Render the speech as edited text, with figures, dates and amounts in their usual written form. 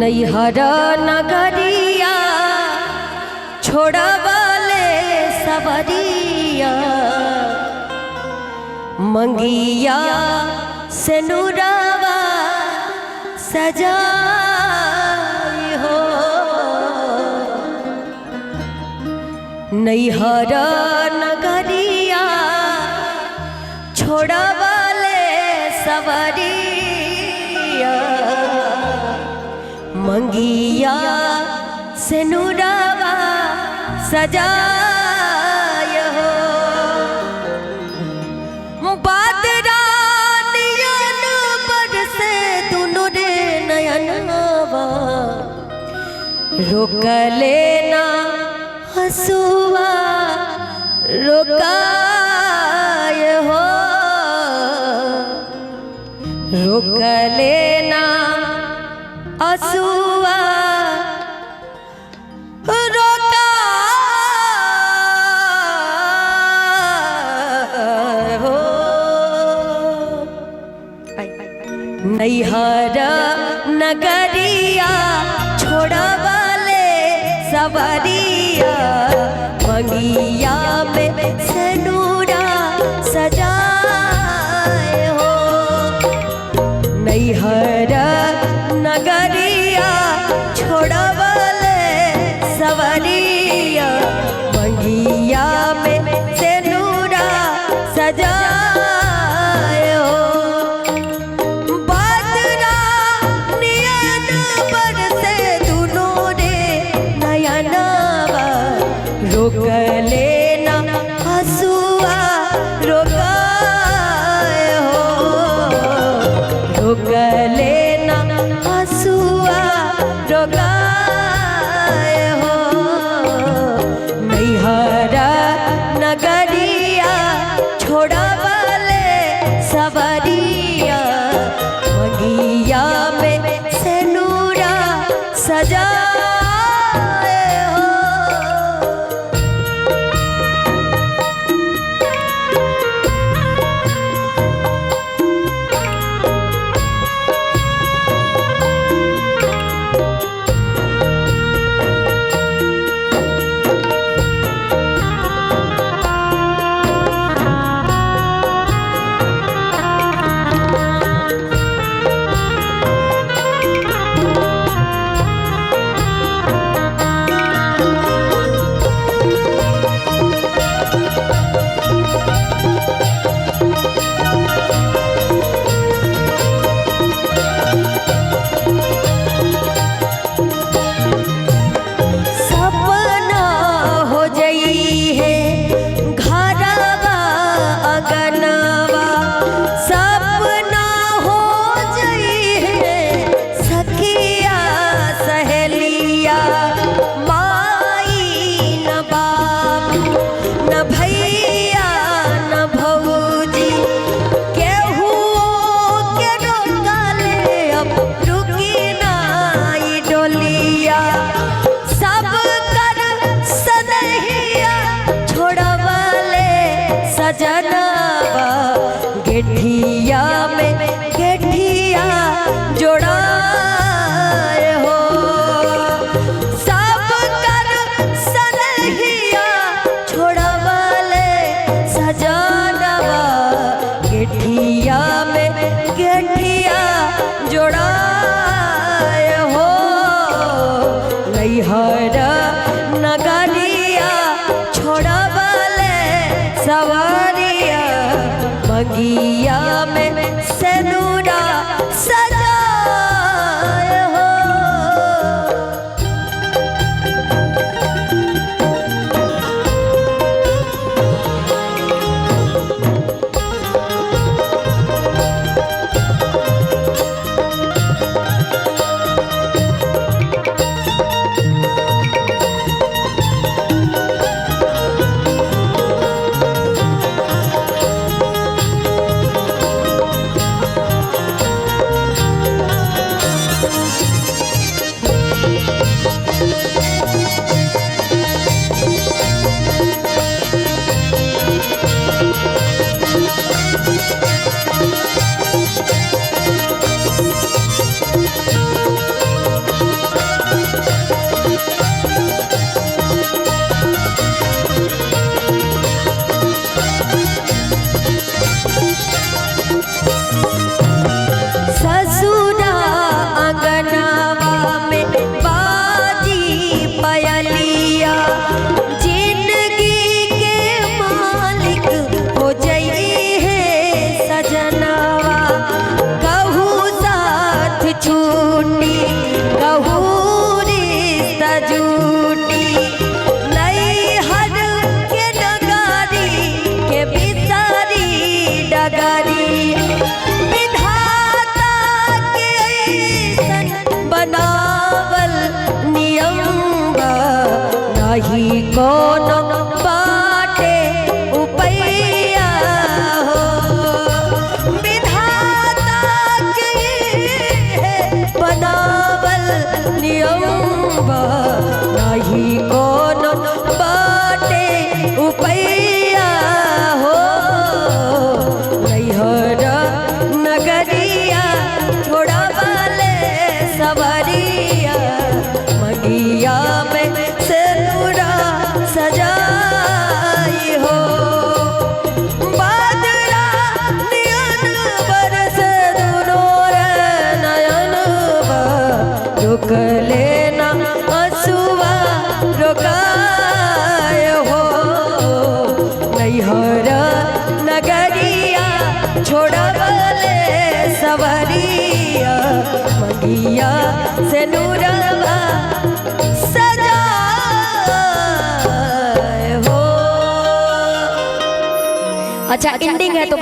नैहरा नगरिया छोड़वाले सवरिया मंगिया से नूरावा सजाई हो। नैहरा नगरिया छोड़वाले सवरिया मंगिया से नूरावा सजाय हो। बादरानियन बरसे दुनु रे नयनवा रोक लेना हंसुआ रोकाय हो। रोक लेना हंसुआ नैहरा नगरिया छोड़वाले सवरिया मंगिया में सनूरा सजाए हो। नैहरा नगरिया छोड़वाले सवरिया मंगिया में सनूरा सजाए हो। रोक लेना हंसुआ रोकाए हो। रोक लेना हंसुआ रोकाए हो। नैहरा नगरिया छोड़वाले सवरिया मंगिया में सनूरा सजा सजनवा गेठिया में गेठिया जोड़ाए हो। सब कर सनहिया छोड़वाले सजनवा गेठिया में गेठिया जोड़ाए हो। नैहरा नगरिया छोड़वाले सवरिया मंगिया में सनूरा सजाए हो। कौन बाटे उपैया हो विधाता के बनावल नियम नहीं कौन बाटे उपैया हो नैहर नगरिया छोड़ा वाले सवरिया मगिया में सिंदूरा सजाई हो बादरा नियन बरस दुनो रे नयन रुक लेना आंसुआ रोकाए हो नैहर नगरिया छोड़वले सवरिया मगिया से नूरवा सजाए हो। अच्छा एंडिंग है तो